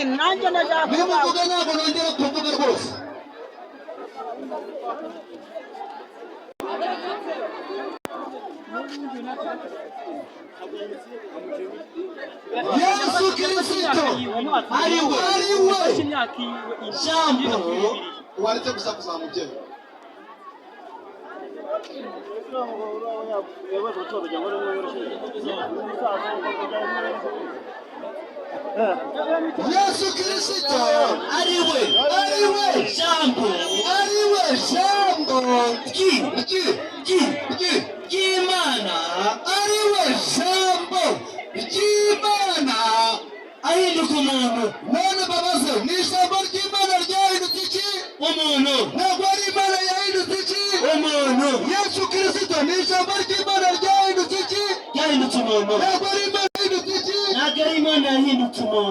nanjye ndashaka nimuvuga ntabwo nongera kuvuga rwose. Yesu Kristo ari we jambo waretse gusa kuzamugera. Yesu Kristo ari we jambo ry'Imana, ari we jambo ry'Imana ahinduka umuntu. None babaze, ni ijambo ry'Imana ryahindutse iki? Umuntu. Ntabwo ari Imana yahindutse iki? Umuntu. Yesu Kristo ni ijambo ry'Imana ryahindutse iki? Ryahindutse umuntu. Ntabwo ari Imana yahindutse iki? Ntabwo ari Imana yahindutse umuntu.